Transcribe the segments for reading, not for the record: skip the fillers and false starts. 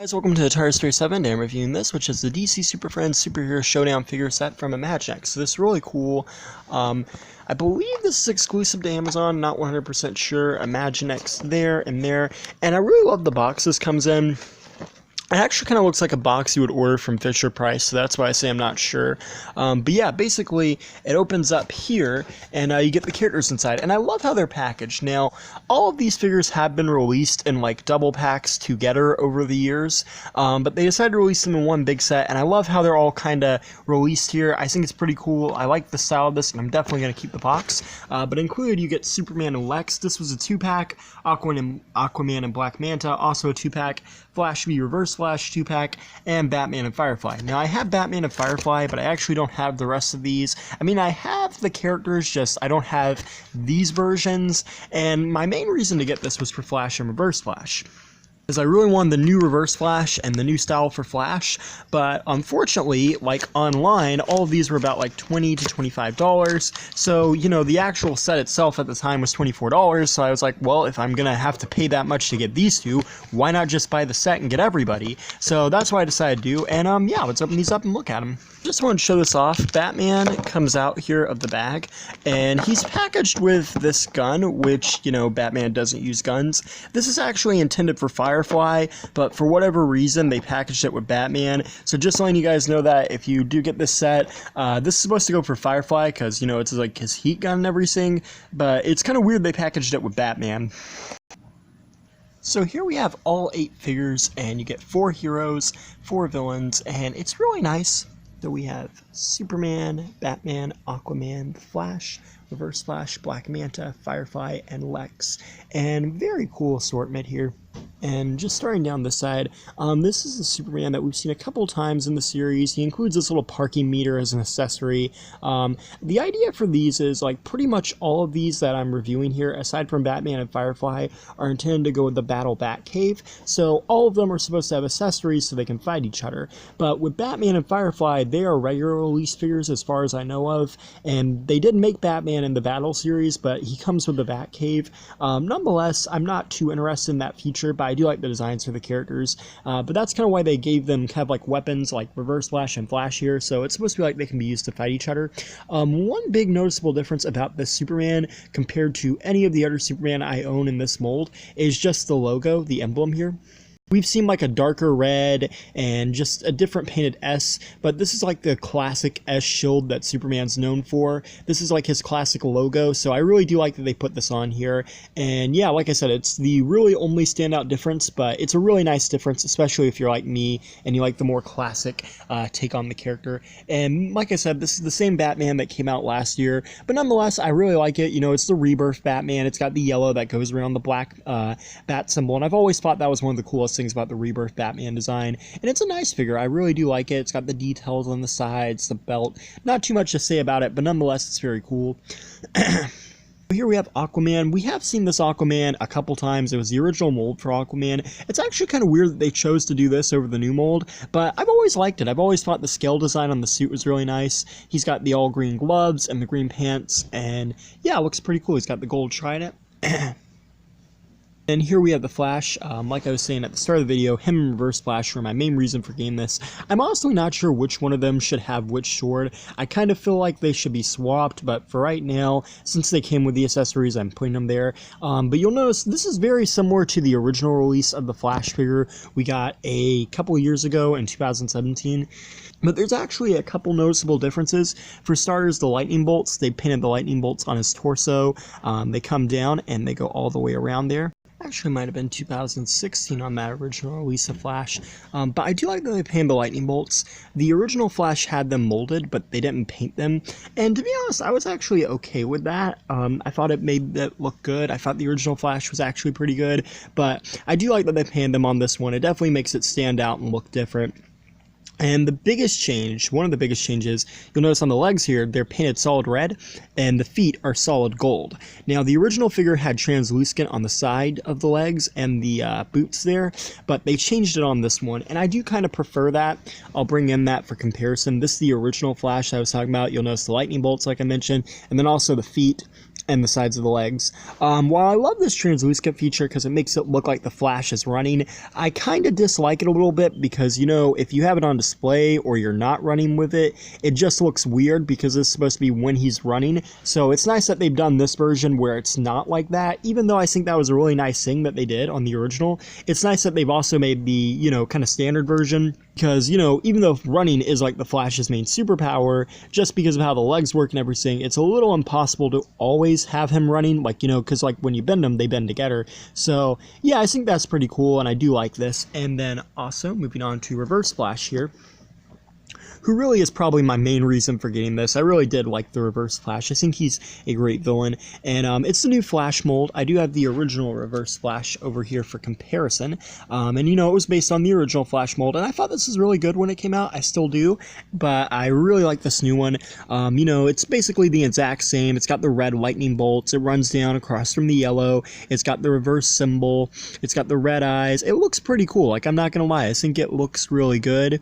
Guys, welcome to Atari Space 7. I'm reviewing this, which is the DC Super Friends Superhero Showdown figure set from Imaginext. So this is really cool. I believe this is exclusive to Amazon, not 100% sure. Imaginext there and there. And I really love the box this comes in. It actually kind of looks like a box you would order from Fisher-Price, so that's why I say I'm not sure. But yeah, basically, it opens up here, and you get the characters inside. And I love how they're packaged. Now, all of these figures have been released in, like, double packs together over the years, but they decided to release them in one big set, and I love how they're all kind of released here. I think it's pretty cool. I like the style of this, and I'm definitely going to keep the box. But included, you get Superman and Lex. This was a 2-pack. Aquaman and Black Manta, also a 2-pack. Flash v Reverse Flash 2-pack, and Batman and Firefly. Now, I have Batman and Firefly, but I actually don't have the rest of these. I mean, I have the characters, just I don't have these versions, and my main reason to get this was for Flash and Reverse Flash. Is I really wanted the new Reverse Flash and the new style for Flash, but unfortunately, like online, all of these were about like $20 to $25, so, you know, the actual set itself at the time was $24, so I was like, well, if I'm gonna have to pay that much to get these two, why not just buy the set and get everybody? So that's what I decided to do, and yeah, let's open these up and look at them. Just want to show this off. Batman comes out here of the bag, and he's packaged with this gun, which, you know, Batman doesn't use guns. This is actually intended for Firefly, but for whatever reason, they packaged it with Batman. So just letting you guys know that if you do get this set, this is supposed to go for Firefly, because, you know, it's like his heat gun and everything, but it's kind of weird they packaged it with Batman. So here we have all 8 figures, and you get 4 heroes, 4 villains, and it's really nice. So we have Superman, Batman, Aquaman, Flash, Reverse Flash, Black Manta, Firefly, and Lex. And very cool assortment here. And just starting down this side, this is the Superman that we've seen a couple times in the series. He includes this little parking meter as an accessory. The idea for these is, like, pretty much all of these that I'm reviewing here, aside from Batman and Firefly, are intended to go with the Battle Batcave. So all of them are supposed to have accessories so they can fight each other. But with Batman and Firefly, they are regular release figures as far as I know of. And they did make Batman in the Battle series, but he comes with the Batcave. Nonetheless, I'm not too interested in that feature, but I do like the designs for the characters, but that's kind of why they gave them kind of like weapons like Reverse Flash and Flash here, so it's supposed to be like they can be used to fight each other. One big noticeable difference about this Superman compared to any of the other Superman I own in this mold is just the logo, the emblem here. We've seen like a darker red and just a different painted S, but this is like the classic S shield that Superman's known for. This is like his classic logo, so I really do like that they put this on here. And yeah, like I said, it's the really only standout difference, but it's a really nice difference, especially if you're like me and you like the more classic take on the character. And like I said, this is the same Batman that came out last year, but nonetheless, I really like it. You know, it's the Rebirth Batman. It's got the yellow that goes around the black bat symbol, and I've always thought that was one of the coolest things about the Rebirth Batman design, and it's a nice figure. I really do like it. It's got the details on the sides, the belt. Not too much to say about it, but nonetheless, it's very cool. Here we have Aquaman. We have seen this Aquaman a couple times. It was the original mold for Aquaman. It's actually kind of weird that they chose to do this over the new mold, but I've always liked it. I've always thought the scale design on the suit was really nice. He's got the all green gloves and the green pants, and yeah, it looks pretty cool. He's got the gold trident. And here we have the Flash. Like I was saying at the start of the video, him and Reverse Flash were my main reason for getting this. I'm honestly not sure which one of them should have which sword. I kind of feel like they should be swapped, but for right now, since they came with the accessories, I'm putting them there. But you'll notice this is very similar to the original release of the Flash figure we got a couple years ago in 2017. But there's actually a couple noticeable differences. For starters, the lightning bolts. They painted the lightning bolts on his torso. They come down and they go all the way around there. Actually, might have been 2016 on that original release of Flash, but I do like that they painted the lightning bolts. The original Flash had them molded, but they didn't paint them, and to be honest, I was actually okay with that. I thought it made it look good. I thought the original Flash was actually pretty good, but I do like that they painted them on this one. It definitely makes it stand out and look different. And the biggest change, one of the biggest changes, you'll notice on the legs here, they're painted solid red, and the feet are solid gold. Now, the original figure had translucent on the side of the legs and the boots there, but they changed it on this one, and I do kind of prefer that. I'll bring in that for comparison. This is the original Flash I was talking about. You'll notice the lightning bolts, like I mentioned, and then also the feet. and the sides of the legs. While I love this translucent feature because it makes it look like the Flash is running, I kind of dislike it a little bit because, you know, if you have it on display or you're not running with it, it just looks weird because it's supposed to be when he's running. So it's nice that they've done this version where it's not like that, even though I think that was a really nice thing that they did on the original. It's nice that they've also made the, you know, kind of standard version because, you know, even though running is like the Flash's main superpower, just because of how the legs work and everything, it's a little impossible to always have him running, like, you know, because like when you bend them, they bend together. So yeah, I think that's pretty cool, and I do like this. And then also moving on to Reverse Flash here, who really is probably my main reason for getting this. I really did like the Reverse Flash. I think he's a great villain, and it's the new Flash mold. I do have the original Reverse Flash over here for comparison, and you know, it was based on the original Flash mold, and I thought this was really good when it came out. I still do, but I really like this new one. You know, it's basically the exact same. It's got the red lightning bolts. It runs down across from the yellow. It's got the reverse symbol. It's got the red eyes. It looks pretty cool. Like, I'm not gonna lie, I think it looks really good.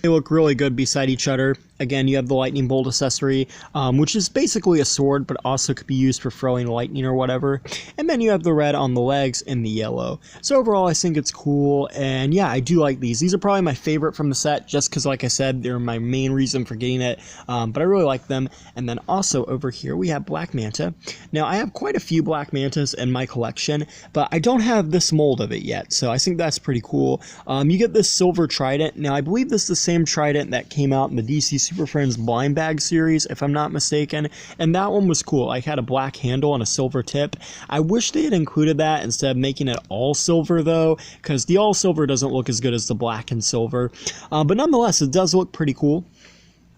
They look really good beside each other. Again, you have the lightning bolt accessory, which is basically a sword, but also could be used for throwing lightning or whatever. And then you have the red on the legs and the yellow. So overall, I think it's cool. And yeah, I do like these. These are probably my favorite from the set, just because, like I said, they're my main reason for getting it. But I really like them. And then also over here, we have Black Manta. Now, I have quite a few Black Mantas in my collection, but I don't have this mold of it yet. So I think that's pretty cool. You get this silver trident. Now, I believe this is the same trident that came out in the DC Super Friends blind bag series, if I'm not mistaken, and that one was cool. I had a black handle and a silver tip. I wish they had included that instead of making it all silver though, because the all silver doesn't look as good as the black and silver, but nonetheless it does look pretty cool.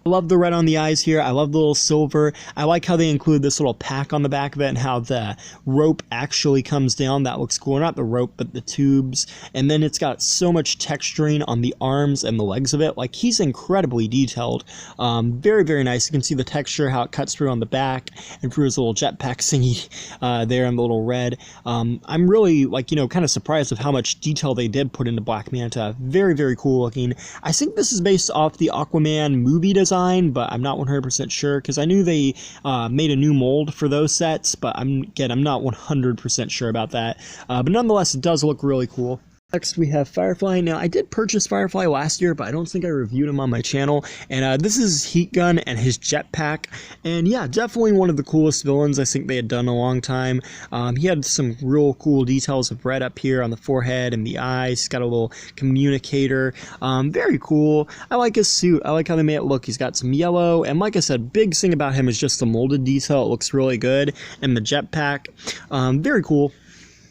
I love the red on the eyes here. I love the little silver. I like how they include this little pack on the back of it and how the rope actually comes down. That looks cool. Not the rope, but the tubes. And then it's got so much texturing on the arms and the legs of it. Like, he's incredibly detailed. Very, very nice. You can see the texture, how it cuts through on the back and through his little jetpack thingy there in the little red. I'm really, like, you know, kind of surprised with how much detail they did put into Black Manta. Very, very cool looking. I think this is based off the Aquaman movie design, but I'm not 100% sure because I knew they made a new mold for those sets, but I'm not 100% sure about that. But nonetheless, it does look really cool. Next, we have Firefly. Now, I did purchase Firefly last year, but I don't think I reviewed him on my channel. And this is his heat gun and his jetpack. And yeah, definitely one of the coolest villains I think they had done in a long time. He had some real cool details of red up here on the forehead and the eyes. He's got a little communicator. Very cool. I like his suit. I like how they made it look. He's got some yellow. And like I said, big thing about him is just the molded detail. It looks really good. And the jetpack. Very cool.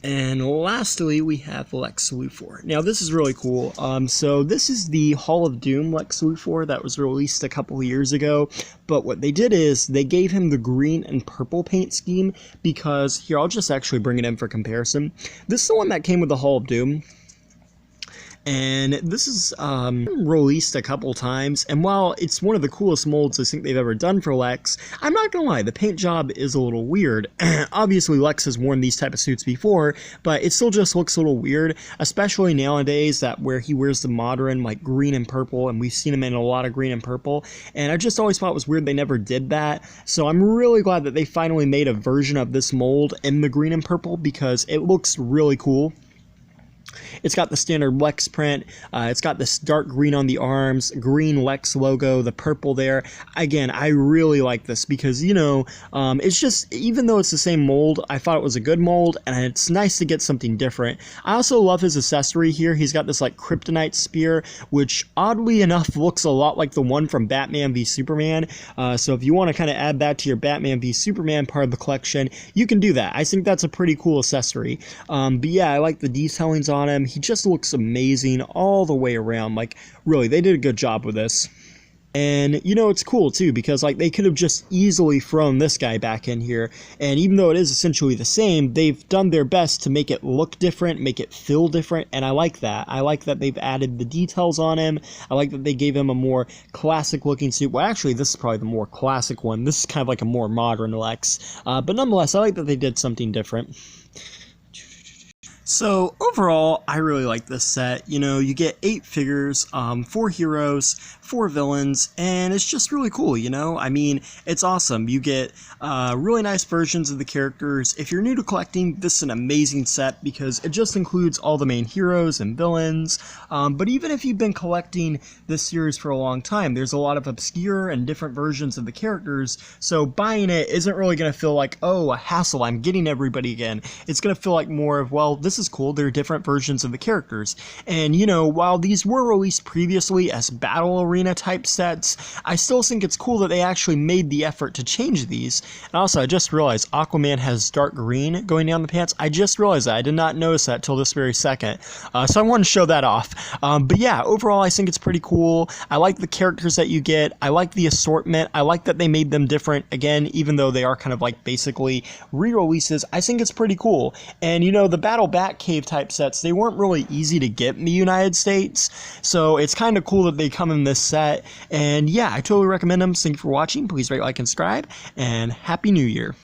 And lastly, we have Lex Luthor. Now, this is really cool. So this is the Hall of Doom Lex Luthor that was released a couple of years ago. But what they did is they gave him the green and purple paint scheme because, here, I'll just actually bring it in for comparison. This is the one that came with the Hall of Doom. And this is released a couple times, and while it's one of the coolest molds I think they've ever done for Lex, I'm not gonna lie, the paint job is a little weird. Obviously, Lex has worn these type of suits before, but it still just looks a little weird, especially nowadays that where he wears the modern, like, green and purple, and we've seen him in a lot of green and purple, and I just always thought it was weird they never did that, so I'm really glad that they finally made a version of this mold in the green and purple, because it looks really cool. It's got the standard Lex print. It's got this dark green on the arms, green Lex logo, the purple there. Again, I really like this because, you know, it's just, even though it's the same mold, I thought it was a good mold, and it's nice to get something different. I also love his accessory here. He's got this, like, kryptonite spear, which oddly enough looks a lot like the one from Batman v Superman. So if you want to kind of add that to your Batman v Superman part of the collection, you can do that. I think that's a pretty cool accessory. But yeah, I like the detailings on him. He just looks amazing all the way around. Like, really, they did a good job with this. And, you know, it's cool, too, because, like, they could have just easily thrown this guy back in here. And even though it is essentially the same, they've done their best to make it look different, make it feel different, and I like that. I like that they've added the details on him. I like that they gave him a more classic-looking suit. Well, actually, this is probably the more classic one. This is kind of like a more modern Lex. But nonetheless, I like that they did something different. So overall, I really like this set. You know, you get 8 figures, 4 heroes, 4 villains, and it's just really cool, you know? I mean, it's awesome. You get really nice versions of the characters. If you're new to collecting, this is an amazing set because it just includes all the main heroes and villains. But even if you've been collecting this series for a long time, there's a lot of obscure and different versions of the characters, so buying it isn't really going to feel like, oh, a hassle, I'm getting everybody again. It's going to feel like more of, well, this is cool, there are different versions of the characters. And, you know, while these were released previously as battle arena type sets, I still think it's cool that they actually made the effort to change these. And also, I just realized Aquaman has dark green going down the pants. I just realized that. I did not notice that till this very second. So I wanted to show that off. But yeah, overall, I think it's pretty cool. I like the characters that you get. I like the assortment. I like that they made them different. Again, even though they are kind of like basically re-releases, I think it's pretty cool. And, you know, the Battle Batcave type sets, they weren't really easy to get in the United States. So it's kind of cool that they come in this set. And yeah, I totally recommend them. Thank you for watching. Please rate, like, and subscribe. And Happy New Year.